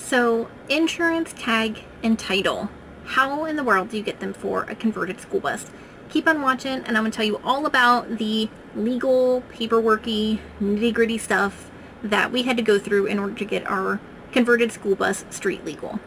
So, insurance, tag, and title. How in the world do you get them for a converted school bus? Keep on watching, and I'm going to tell you all about the legal, paperworky, nitty-gritty stuff that we had to go through in order to get our converted school bus street legal.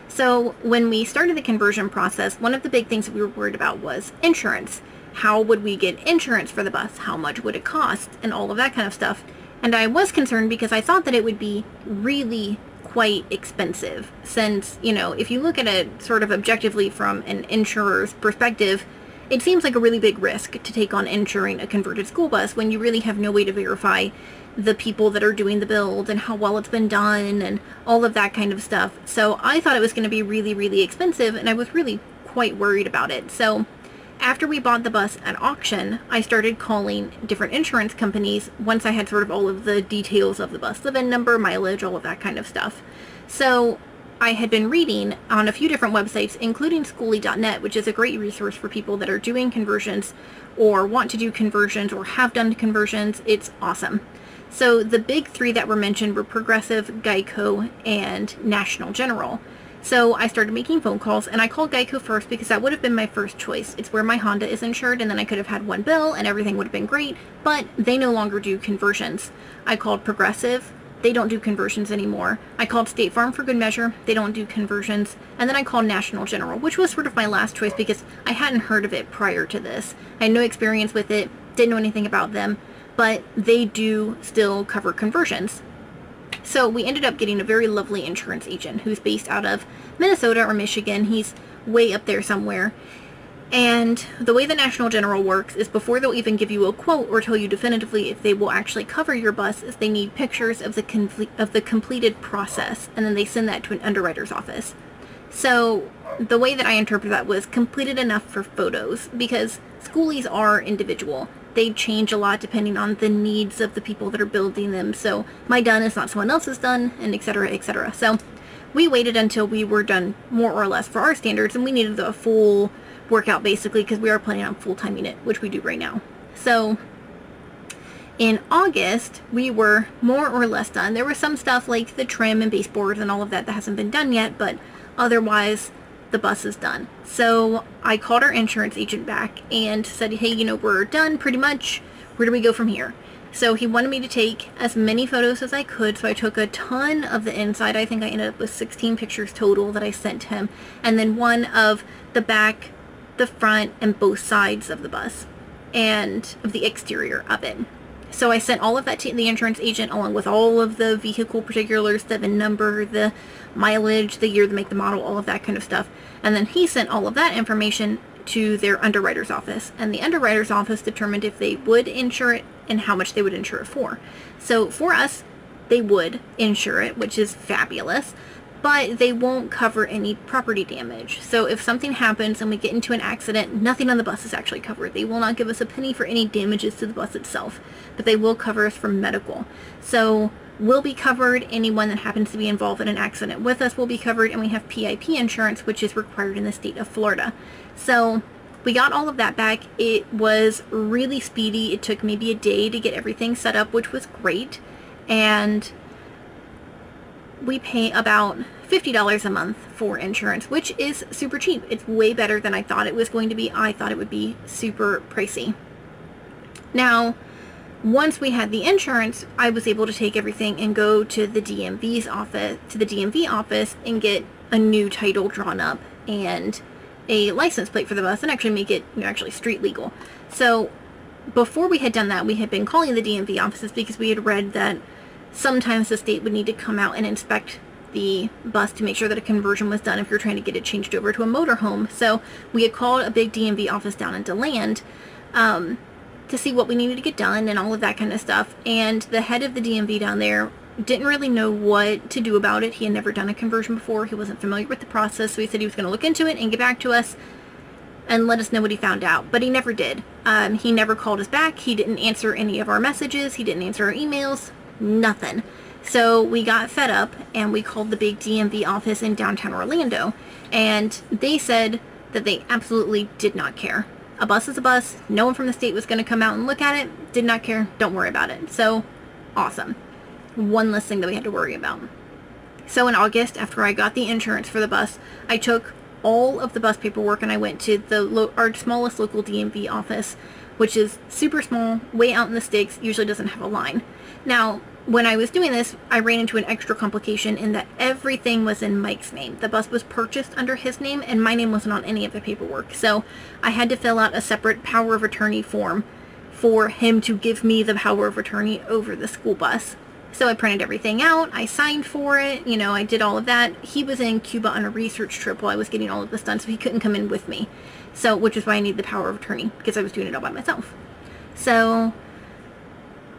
So, when we started the conversion process, one of the big things that we were worried about was insurance. How would we get insurance for the bus? How much would it cost? And all of that kind of stuff. And I was concerned because I thought that it would be really quite expensive since, if you look at it sort of objectively from an insurer's perspective, it seems like a really big risk to take on insuring a converted school bus when you really have no way to verify the people that are doing the build and how well it's been done and all of that kind of stuff. So I thought it was going to be really, really expensive, and I was really quite worried about it. So after we bought the bus at auction, I started calling different insurance companies once I had sort of all of the details of the bus, the VIN number, mileage, all of that kind of stuff. So I had been reading on a few different websites, including Skoolie.net, which is a great resource for people that are doing conversions or want to do conversions or have done conversions. It's awesome. So the big three that were mentioned were Progressive, Geico, and National General. So I started making phone calls, and I called Geico first because that would have been my first choice. It's where my Honda is insured, and then I could have had one bill and everything would have been great, but they no longer do conversions. I called Progressive. They don't do conversions anymore. I called State Farm for good measure. They don't do conversions. And then I called National General, which was sort of my last choice because I hadn't heard of it prior to this. I had no experience with it, didn't know anything about them, but they do still cover conversions. So we ended up getting a very lovely insurance agent who's based out of Minnesota or Michigan. He's way up there somewhere. And the way the National General works is before they'll even give you a quote or tell you definitively if they will actually cover your bus, is they need pictures of the completed process, and then they send that to an underwriter's office. So the way that I interpret that was completed enough for photos, because schoolies are individual. They change a lot depending on the needs of the people that are building them. So my done is not someone else's done, and etc., etc. So we waited until we were done more or less for our standards, and we needed a full workout basically because we are planning on full-time unit, which we do right now. So in August, we were more or less done. There was some stuff like the trim and baseboards and all of that that hasn't been done yet, but otherwise the bus is done. So I called our insurance agent back and said, hey, we're done pretty much. Where do we go from here? So he wanted me to take as many photos as I could, so I took a ton of the inside. I think I ended up with 16 pictures total that I sent him, and then one of the back, the front, and both sides of the bus, and of the exterior of it. So I sent all of that to the insurance agent along with all of the vehicle particulars, the VIN number, the mileage, the year, the make, the model, all of that kind of stuff. And then he sent all of that information to their underwriter's office, and the underwriter's office determined if they would insure it and how much they would insure it for. So for us, they would insure it, which is fabulous, but they won't cover any property damage. So if something happens and we get into an accident, nothing on the bus is actually covered. They will not give us a penny for any damages to the bus itself, but they will cover us for medical. So we'll be covered. Anyone that happens to be involved in an accident with us will be covered, and we have PIP insurance, which is required in the state of Florida. So we got all of that back. It was really speedy. It took maybe a day to get everything set up, which was great. And we pay about $50 a month for insurance, which is super cheap. It's way better than I thought it was going to be. I thought it would be super pricey. Now, once we had the insurance, I was able to take everything and go to the DMV office and get a new title drawn up and a license plate for the bus and actually make it actually street legal. So before we had done that, we had been calling the DMV offices because we had read that sometimes the state would need to come out and inspect the bus to make sure that a conversion was done if you're trying to get it changed over to a motorhome. So we had called a big DMV office down in DeLand to see what we needed to get done and all of that kind of stuff. And the head of the DMV down there didn't really know what to do about it. He had never done a conversion before. He wasn't familiar with the process, so he said he was going to look into it and get back to us and let us know what he found out. But he never did. He never called us back. He didn't answer any of our messages. He didn't answer our emails. Nothing. So we got fed up and we called the big DMV office in downtown Orlando, and they said that they absolutely did not care. A bus is a bus. No one from the state was going to come out and look at it. Did not care. Don't worry about it. So Awesome. One less thing that we had to worry about. So in August, after I got the insurance for the bus, I took all of the bus paperwork and I went to our smallest local DMV office, which is super small, way out in the sticks, usually doesn't have a line. Now, when I was doing this, I ran into an extra complication in that everything was in Mike's name. The bus was purchased under his name, and my name wasn't on any of the paperwork. So I had to fill out a separate power of attorney form for him to give me the power of attorney over the school bus. So I printed everything out, I signed for it, I did all of that. He was in Cuba on a research trip while I was getting all of this done, so he couldn't come in with me. So, which is why I need the power of attorney, because I was doing it all by myself. So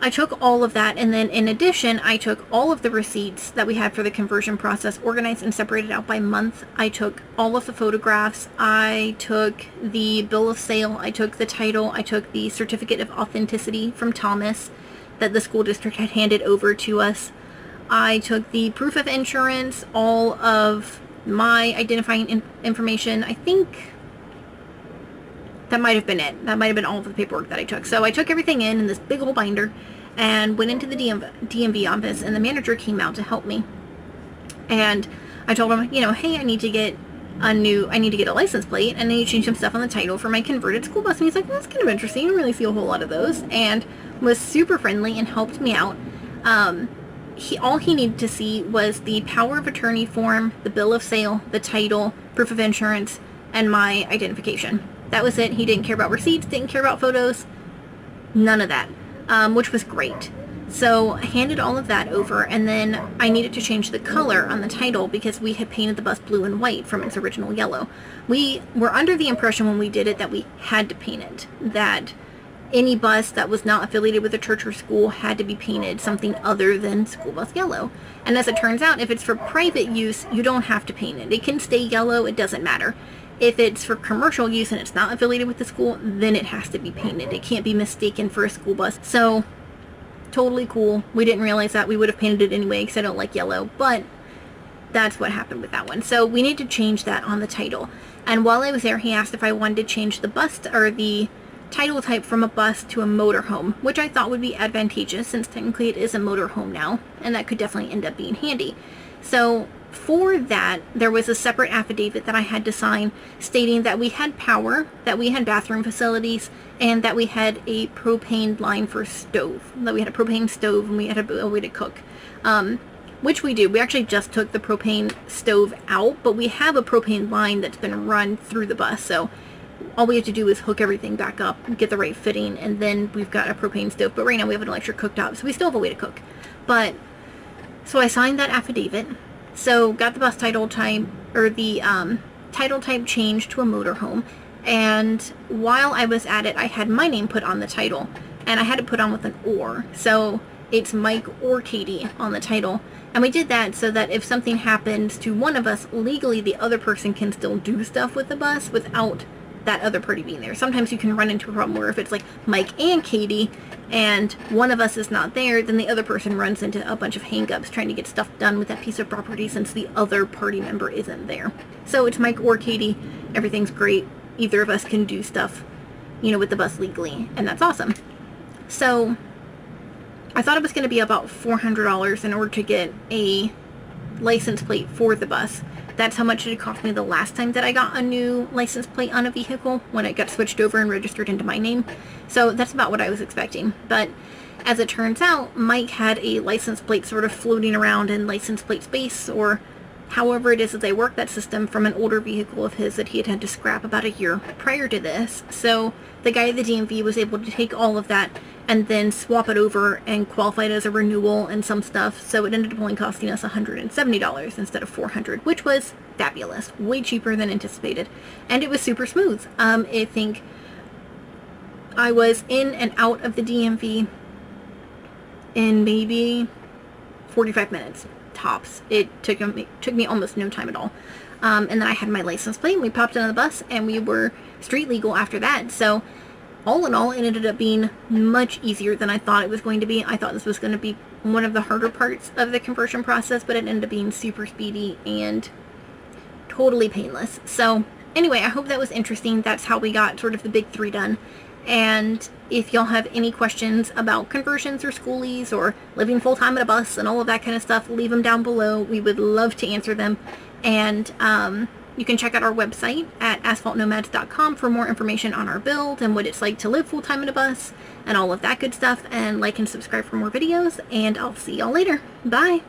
I took all of that, and then in addition, I took all of the receipts that we had for the conversion process, organized and separated out by month. I took all of the photographs, I took the bill of sale, I took the title, I took the certificate of authenticity from Thomas that the school district had handed over to us. I took the proof of insurance, all of my identifying information. I think that might have been it. That might have been all of the paperwork that I took. So I took everything in this big old binder and went into the DMV office, and the manager came out to help me. And I told him, hey, I need to get a license plate, and I need to change some stuff on the title for my converted school bus. And he's like, well, that's kind of interesting. I don't really see a whole lot of those. And was super friendly and helped me out. All he needed to see was the power of attorney form, the bill of sale, the title, proof of insurance, and my identification. That was it. He didn't care about receipts, didn't care about photos, none of that, which was great. So I handed all of that over, and then I needed to change the color on the title because we had painted the bus blue and white from its original yellow. We were under the impression when we did it that we had to paint it, that any bus that was not affiliated with a church or school had to be painted something other than school bus yellow. And as it turns out, if it's for private use, you don't have to paint it. It can stay yellow, it doesn't matter. If it's for commercial use and it's not affiliated with the school, then it has to be painted. It can't be mistaken for a school bus. So, totally cool. We didn't realize that. We would have painted it anyway because I don't like yellow, but that's what happened with that one. So we need to change that on the title. And while I was there, he asked if I wanted to change the bus or the title type from a bus to a motorhome, which I thought would be advantageous since technically it is a motorhome now, and that could definitely end up being handy. So for that, there was a separate affidavit that I had to sign stating that we had power, that we had bathroom facilities, and that we had a propane line for stove, that we had a propane stove and we had a way to cook, which we do. We actually just took the propane stove out, but we have a propane line that's been run through the bus, so all we have to do is hook everything back up, get the right fitting, and then we've got a propane stove. But right now we have an electric cooktop, so we still have a way to cook. But, so I signed that affidavit, so got the bus title type, or the title type changed to a motorhome, and while I was at it, I had my name put on the title, and I had it put on with an or, so it's Mike or Katy on the title. And we did that so that if something happens to one of us, legally the other person can still do stuff with the bus without that other party being there. Sometimes you can run into a problem where if it's like Mike and Katy and one of us is not there, then the other person runs into a bunch of hang-ups trying to get stuff done with that piece of property since the other party member isn't there. So it's Mike or Katy, everything's great, either of us can do stuff, with the bus legally, and that's awesome. So I thought it was going to be about $400 in order to get a license plate for the bus. That's how much it cost me the last time that I got a new license plate on a vehicle, when it got switched over and registered into my name. So that's about what I was expecting. But as it turns out, Mike had a license plate sort of floating around in license plate space, or however it is that they work that system, from an older vehicle of his that he had had to scrap about a year prior to this. So the guy at the DMV was able to take all of that and then swap it over and qualify it as a renewal and some stuff. So it ended up only costing us $170 instead of $400, which was fabulous, way cheaper than anticipated, and it was super smooth. I think I was in and out of the DMV in maybe 45 minutes tops. It took me almost no time at all. And then I had my license plate, and we popped on the bus, and we were street legal after that. So all in all, it ended up being much easier than I thought it was going to be. I thought this was going to be one of the harder parts of the conversion process, but it ended up being super speedy and totally painless. So anyway, I hope that was interesting. That's how we got sort of the big three done. And if y'all have any questions about conversions or schoolies or living full-time at a bus and all of that kind of stuff, leave them down below. We would love to answer them. And you can check out our website at asphaltnomads.com for more information on our build and what it's like to live full-time in a bus and all of that good stuff. And like and subscribe for more videos, and I'll see y'all later. Bye!